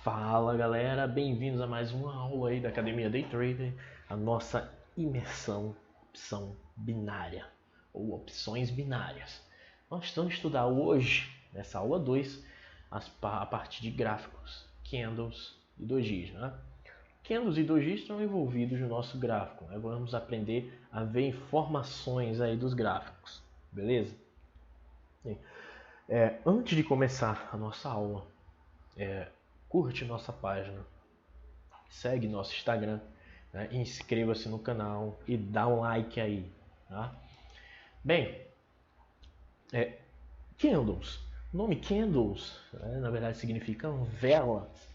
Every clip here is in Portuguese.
Fala galera, bem-vindos a mais uma aula aí da Academia Day Trader, a nossa imersão opção binária ou opções binárias. Nós vamos estudar hoje, nessa aula 2, a partir de gráficos, candles e dojis, né? Candles e dojis estão envolvidos no nosso gráfico, né? Vamos aprender a ver informações aí dos gráficos, beleza? Antes de começar a nossa aula, curte nossa página, segue nosso Instagram, né? Inscreva-se no canal e dá um like aí, tá? Bem, candles. O nome candles, né, na verdade significam velas,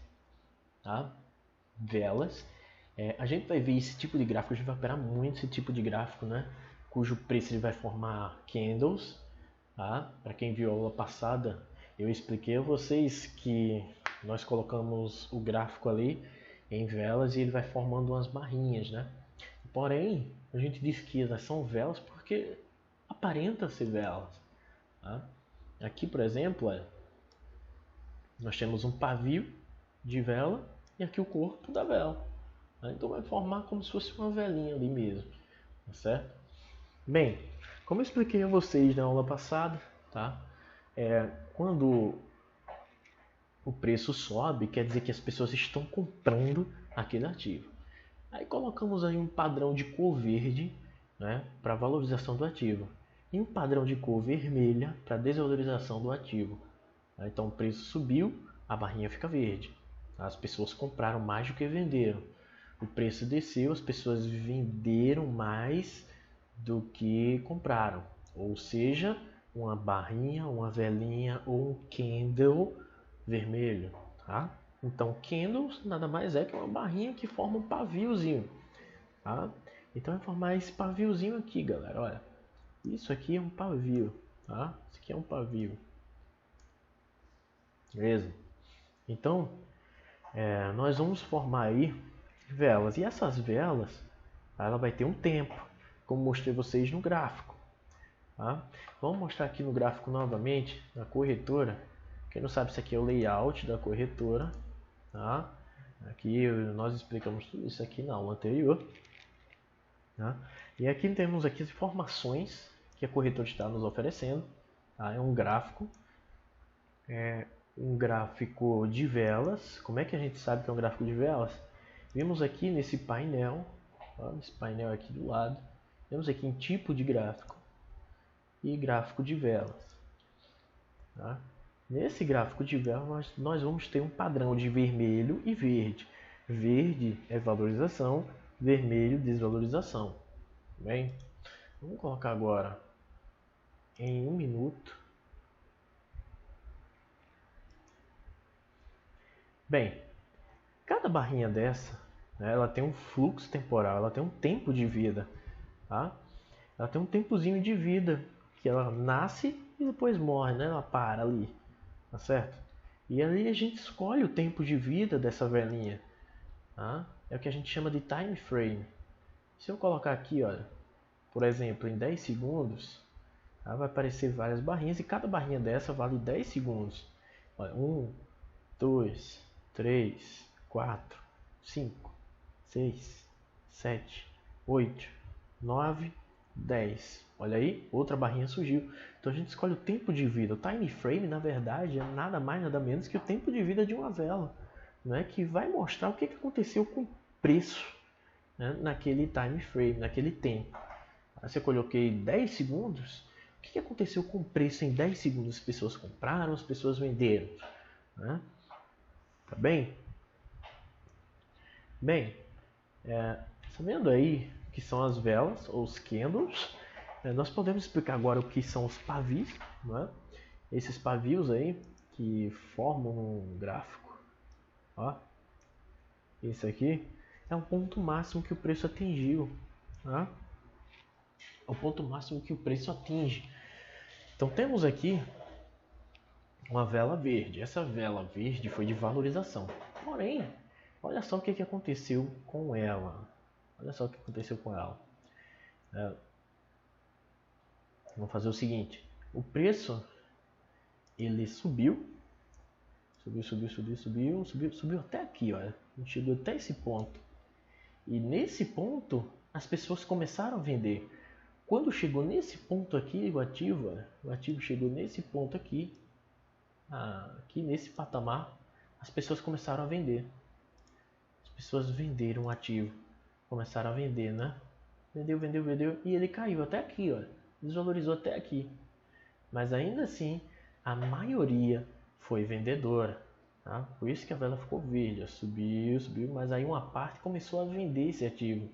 tá? Velas. A gente vai ver esse tipo de gráfico, a gente vai operar muito esse tipo de gráfico, né? Cujo preço ele vai formar candles, tá? Para quem viu a aula passada, eu expliquei a vocês que nós colocamos o gráfico ali em velas e ele vai formando umas barrinhas, né? Porém, a gente diz que elas são velas porque aparenta ser velas, tá? Aqui, por exemplo, nós temos um pavio de vela e aqui o corpo da vela, tá? Então vai formar como se fosse uma velinha ali mesmo, tá certo? Bem, como eu expliquei a vocês na aula passada, tá? Quando o preço sobe, quer dizer que as pessoas estão comprando aquele ativo. Aí colocamos aí um padrão de cor verde, né, para valorização do ativo e um padrão de cor vermelha para desvalorização do ativo. Então o preço subiu, a barrinha fica verde. As pessoas compraram mais do que venderam. O preço desceu, as pessoas venderam mais do que compraram. Ou seja, uma barrinha, uma velinha ou um candle vermelho, tá? Então, candles nada mais é que uma barrinha que forma um paviozinho, tá? Então, vai formar esse paviozinho aqui, galera, olha. Isso aqui é um pavio, tá? Isso aqui é um pavio. Beleza? Então, nós vamos formar aí velas. E essas velas, ela vai ter um tempo, como mostrei vocês no gráfico, tá? Vamos mostrar aqui no gráfico novamente, na corretora. Quem não sabe, isso aqui é o layout da corretora, tá? Aqui nós explicamos tudo isso aqui na aula anterior, tá? E aqui temos aqui as informações que a corretora está nos oferecendo, tá? É um gráfico, de velas. Como é que a gente sabe que é um gráfico de velas? Vimos aqui nesse painel, tá? Nesse painel aqui do lado, temos aqui em tipo de gráfico e gráfico de velas, tá? Nesse gráfico de velas, nós vamos ter um padrão de vermelho e verde. Verde é valorização, vermelho desvalorização. Bem, vamos colocar agora em 1 minuto. Bem, cada barrinha dessa, né, ela tem um fluxo temporal, ela tem um tempo de vida, tá? Ela tem um tempozinho de vida que ela nasce e depois morre, né? Ela para ali, tá certo? E ali a gente escolhe o tempo de vida dessa velinha, tá? É o que a gente chama de time frame. Se eu colocar aqui, olha, por exemplo, em 10 segundos, tá? Vai aparecer várias barrinhas e cada barrinha dessa vale 10 segundos. Olha, 1, 2, 3, 4, 5, 6, 7, 8, 9, 10. Olha aí, outra barrinha surgiu. Então a gente escolhe o tempo de vida. O time frame, na verdade, é nada mais nada menos que o tempo de vida de uma vela, né? Que vai mostrar o que aconteceu com o preço, né? Naquele time frame, naquele tempo. Aí se eu coloquei 10 segundos, o que aconteceu com o preço em 10 segundos? As pessoas compraram, as pessoas venderam, né? Tá bem? Bem, sabendo aí o que são as velas ou os candles, nós podemos explicar agora o que são os pavios, né? Esses pavios aí que formam um gráfico. Ó, esse aqui é o ponto máximo que o preço atingiu, tá? É o ponto máximo que o preço atinge. Então temos aqui uma vela verde. Essa vela verde foi de valorização. Porém, olha só o que aconteceu com ela. Olha só o que aconteceu com ela. Vamos fazer o seguinte. O preço, ele subiu, Subiu até aqui, olha. A gente chegou até esse ponto. E nesse ponto, as pessoas começaram a vender. Quando chegou nesse ponto aqui, o ativo chegou nesse ponto aqui, aqui nesse patamar, as pessoas começaram a vender. As pessoas venderam o ativo, começaram a vender, né? Vendeu, e ele caiu até aqui, olha. Desvalorizou até aqui. Mas ainda assim, a maioria foi vendedora. Tá? Por isso que a vela ficou verde, ó. Subiu, mas aí uma parte começou a vender esse ativo.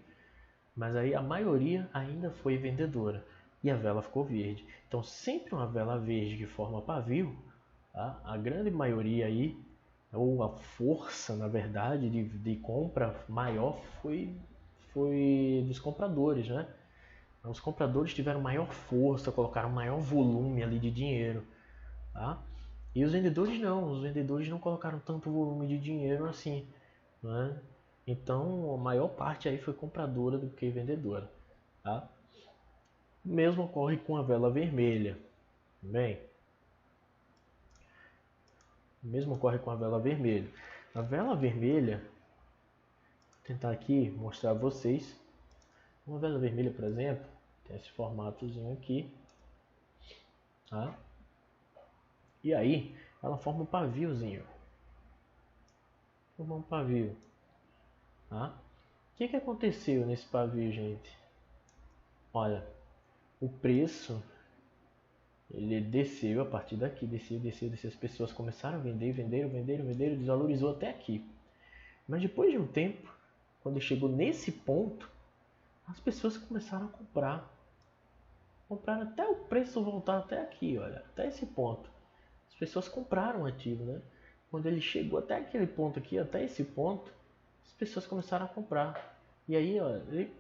Mas aí a maioria ainda foi vendedora e a vela ficou verde. Então sempre uma vela verde que forma pavio, tá? A grande maioria aí, ou a força na verdade de compra maior foi dos compradores, né? Os compradores tiveram maior força, colocaram maior volume ali de dinheiro, tá? E os vendedores não colocaram tanto volume de dinheiro assim, né? Então a maior parte aí foi compradora do que vendedora, tá? O mesmo ocorre com a vela vermelha, bem. O mesmo ocorre com a vela vermelha. A vela vermelha, vou tentar aqui mostrar a vocês. Uma vela vermelha, por exemplo, tem esse formatozinho aqui, tá? E aí ela forma um paviozinho. Forma um pavio, tá? O que aconteceu nesse pavio, gente? Olha, o preço ele desceu a partir daqui, desceu. As pessoas começaram a vender, venderam, desvalorizou até aqui. Mas depois de um tempo, quando chegou nesse ponto, as pessoas começaram a comprar. Compraram até o preço voltar até aqui, olha, até esse ponto. As pessoas compraram o ativo, né? Quando ele chegou até aquele ponto aqui, até esse ponto, as pessoas começaram a comprar. E aí, olha, ele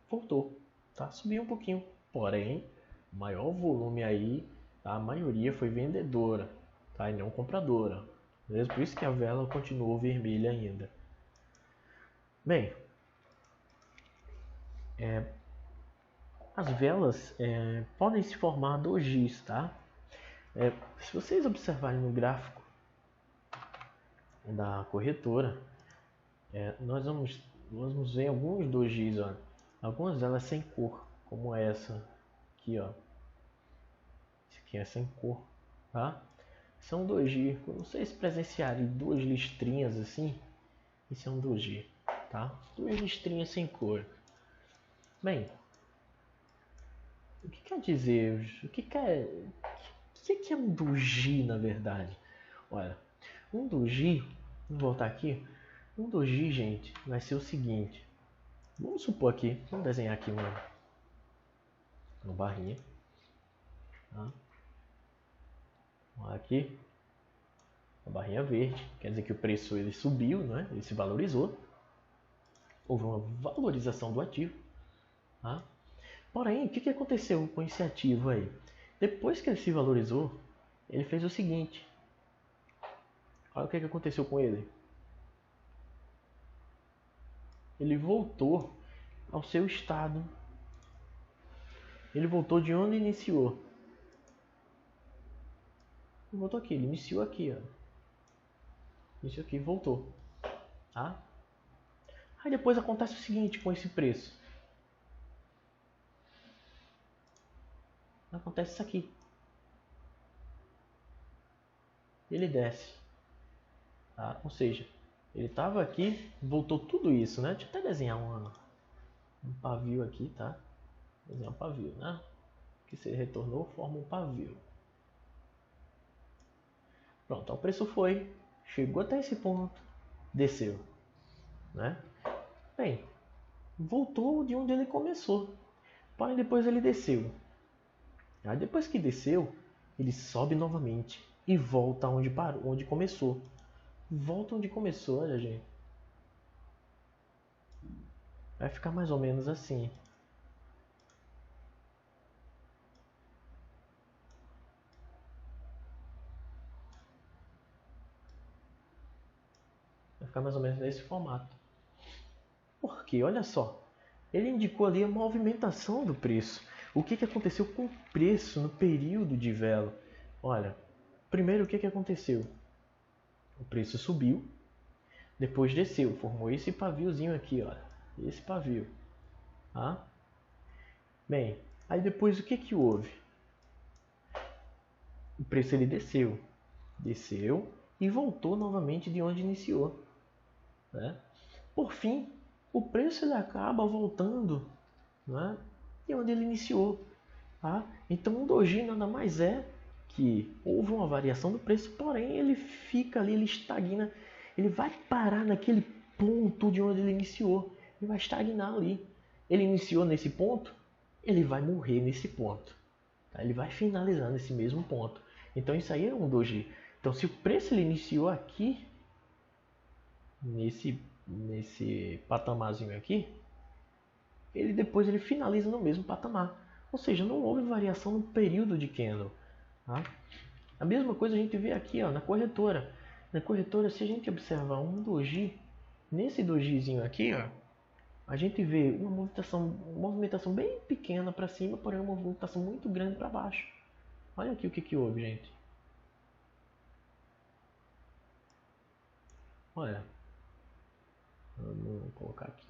voltou, tá? Subiu um pouquinho. Porém, o maior volume aí, tá? A maioria foi vendedora, tá? E não compradora. Beleza? Por isso que a vela continuou vermelha ainda. Bem, as velas podem se formar dojis, tá? Se vocês observarem no gráfico da corretora, nós vamos ver alguns dojis, ó. Algumas velas sem cor, como essa aqui, ó. Esse aqui é sem cor, tá? São doji. Quando vocês presenciarem duas listrinhas assim, esse é um doji, tá? Duas listrinhas sem cor. Bem, o que quer dizer? O que é um doji na verdade? Olha, um doji, vou voltar aqui. Um doji, gente, vai ser o seguinte. Vamos supor aqui, vamos desenhar aqui uma barrinha. Tá? Aqui, uma barrinha verde, quer dizer que o preço ele subiu, né? Ele se valorizou. Houve uma valorização do ativo. Tá? Porém, o que aconteceu com esse ativo aí? Depois que ele se valorizou, ele fez o seguinte. Olha o que aconteceu com ele. Ele voltou ao seu estado. Ele voltou de onde iniciou. Ele voltou aqui, ele iniciou aqui, ó. Iniciou aqui, voltou. Tá? Aí depois acontece o seguinte com esse preço. Acontece isso aqui. Ele desce. Tá? Ou seja, ele estava aqui, voltou tudo isso, né? Deixa eu até desenhar um pavio aqui, tá? Desenhar um pavio, né? Que se retornou, forma um pavio. Pronto, o preço foi, chegou até esse ponto, desceu, né? Bem, voltou de onde ele começou, porém depois ele desceu. Aí depois que desceu, ele sobe novamente e volta onde parou, onde começou. Volta onde começou, olha, gente. Vai ficar mais ou menos assim. Vai ficar mais ou menos nesse formato. Porque, olha só, ele indicou ali a movimentação do preço. O que aconteceu com o preço no período de vela? Olha, primeiro o que aconteceu? O preço subiu, depois desceu, formou esse paviozinho aqui, olha, esse pavio, tá? Bem, aí depois o que que houve? O preço ele desceu e voltou novamente de onde iniciou, né? Por fim, o preço ele acaba voltando, né, de onde ele iniciou, tá? Então um doji nada mais é que houve uma variação do preço, porém ele fica ali, ele estagna, ele vai parar naquele ponto de onde ele iniciou, ele vai estagnar ali. Ele iniciou nesse ponto, ele vai morrer nesse ponto, tá? Ele vai finalizar nesse mesmo ponto. Então isso aí é um doji. Então se o preço ele iniciou aqui, nesse patamarzinho aqui, ele depois ele finaliza no mesmo patamar. Ou seja, não houve variação no período de candle, tá? A mesma coisa a gente vê aqui, ó, na corretora. Na corretora, se a gente observar um doji, nesse dojizinho aqui, ó, a gente vê uma movimentação bem pequena para cima, porém uma movimentação muito grande para baixo. Olha aqui o que houve, gente. Olha, vamos colocar aqui.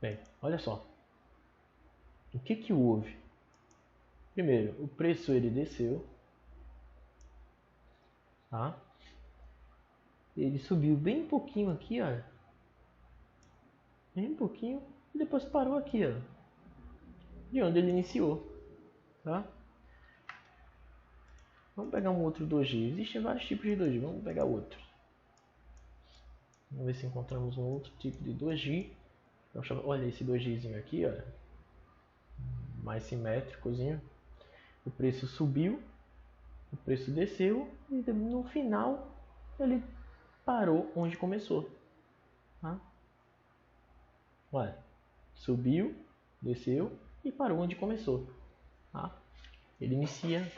Bem, olha só. O que houve? Primeiro, o preço ele desceu, tá? Ele subiu bem pouquinho aqui, olha. Bem pouquinho e depois parou aqui, ó, de onde ele iniciou, tá? Vamos pegar um outro doji. Existem vários tipos de doji. Vamos pegar outro. Vamos ver se encontramos um outro tipo de doji. Olha esse dojizinho aqui, olha, mais simétricozinho. O preço subiu, o preço desceu e no final ele parou onde começou, tá? Olha, subiu, desceu e parou onde começou, tá? Ele inicia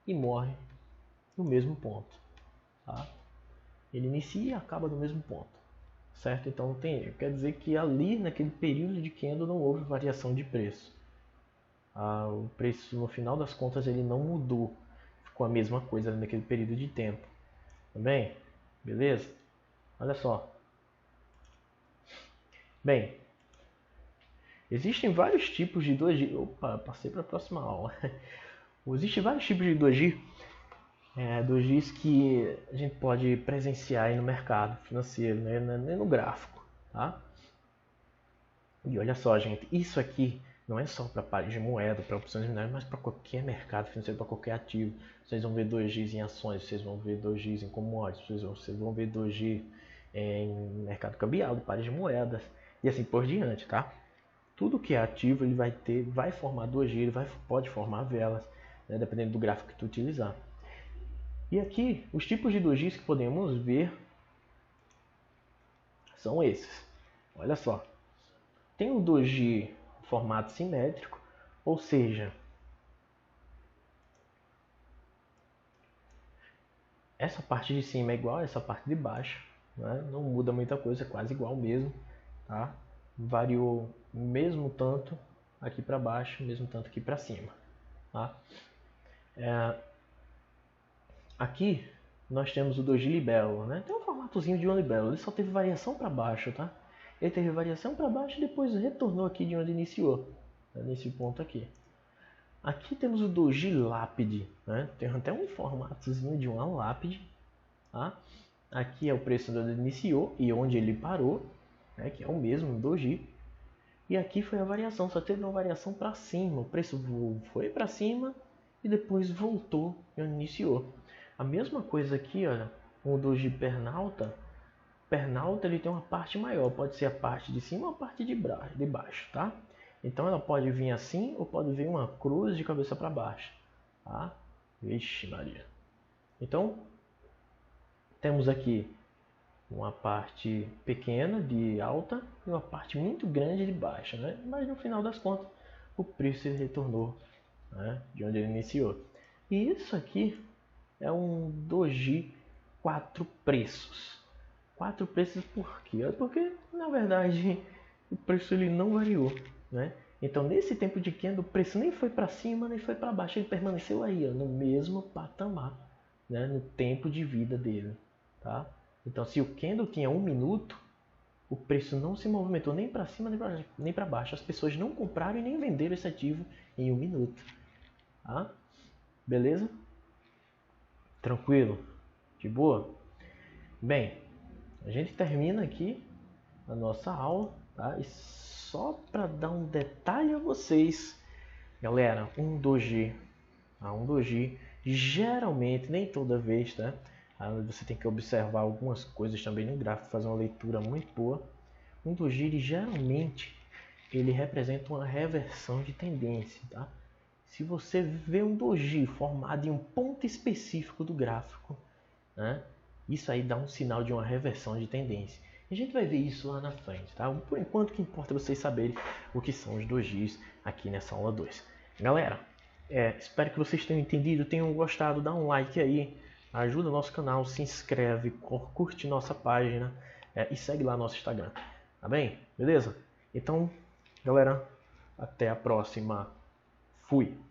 e morre no mesmo ponto, tá? Ele inicia e acaba no mesmo ponto, certo? Então quer dizer que ali naquele período de candle não houve variação de preço. O preço no final das contas ele não mudou, ficou a mesma coisa naquele período de tempo. Tá bem? Beleza? Olha só. Bem, existem vários tipos de doji. Opa, passei para a próxima aula. Existem vários tipos de doji. Dojis que a gente pode presenciar aí no mercado financeiro, né? No gráfico, tá? E olha só, gente, isso aqui não é só para pares de moeda, para opções minerais, mas para qualquer mercado financeiro, para qualquer ativo. Vocês vão ver dojis em ações, vocês vão ver dojis em commodities, vocês vão ver doji em mercado cambial, de pares de moedas e assim por diante, tá? Tudo que é ativo ele vai formar doji, ele pode formar velas, né, dependendo do gráfico que tu utilizar. E aqui, os tipos de dojis que podemos ver são esses. Olha só. Tem o doji formato simétrico, ou seja, essa parte de cima é igual a essa parte de baixo, né? Não muda muita coisa, é quase igual mesmo, tá? Variou mesmo tanto aqui para baixo, mesmo tanto aqui para cima, tá? Aqui nós temos o doji libelo, né? Tem um formatozinho de uma libelo, ele só teve variação para baixo, tá? Ele teve variação para baixo e depois retornou aqui de onde iniciou, né? Nesse ponto aqui. Aqui temos o doji lápide, né? Tem até um formatozinho de uma lápide, tá? Aqui é o preço onde ele iniciou e onde ele parou, né? Que é o mesmo doji. E aqui foi a variação, só teve uma variação para cima, o preço foi para cima e depois voltou e iniciou. A mesma coisa aqui, olha, com o doji pernalta. Pernalta ele tem uma parte maior, pode ser a parte de cima ou a parte de baixo, tá? Então ela pode vir assim ou pode vir uma cruz de cabeça para baixo, tá? Vixe Maria. Então temos aqui uma parte pequena de alta e uma parte muito grande de baixa, né? Mas no final das contas o preço retornou, né, de onde ele iniciou. E isso aqui é um doji 4 preços. 4 preços por quê? Porque na verdade o preço ele não variou, né? Então, nesse tempo de candle, o preço nem foi para cima, nem foi para baixo. Ele permaneceu aí, ó, no mesmo patamar, né, no tempo de vida dele. Tá? Então, se o candle tinha 1 minuto, o preço não se movimentou nem para cima nem para baixo. As pessoas não compraram e nem venderam esse ativo em 1 minuto. Tá? Beleza? Tranquilo? De boa? Bem, a gente termina aqui a nossa aula, tá? E só para dar um detalhe a vocês, galera, um doji, um doji geralmente, nem toda vez, tá? Você tem que observar algumas coisas também no gráfico, fazer uma leitura muito boa. Um doji geralmente ele representa uma reversão de tendência, tá? Se você vê um doji formado em um ponto específico do gráfico, né? Isso aí dá um sinal de uma reversão de tendência. E a gente vai ver isso lá na frente, tá? Por enquanto, o que importa é vocês saberem o que são os dojis aqui nessa aula 2. Galera, espero que vocês tenham entendido, tenham gostado. Dá um like aí, ajuda o nosso canal, se inscreve, curte nossa página e segue lá nosso Instagram. Tá bem? Beleza? Então, galera, até a próxima. Fui!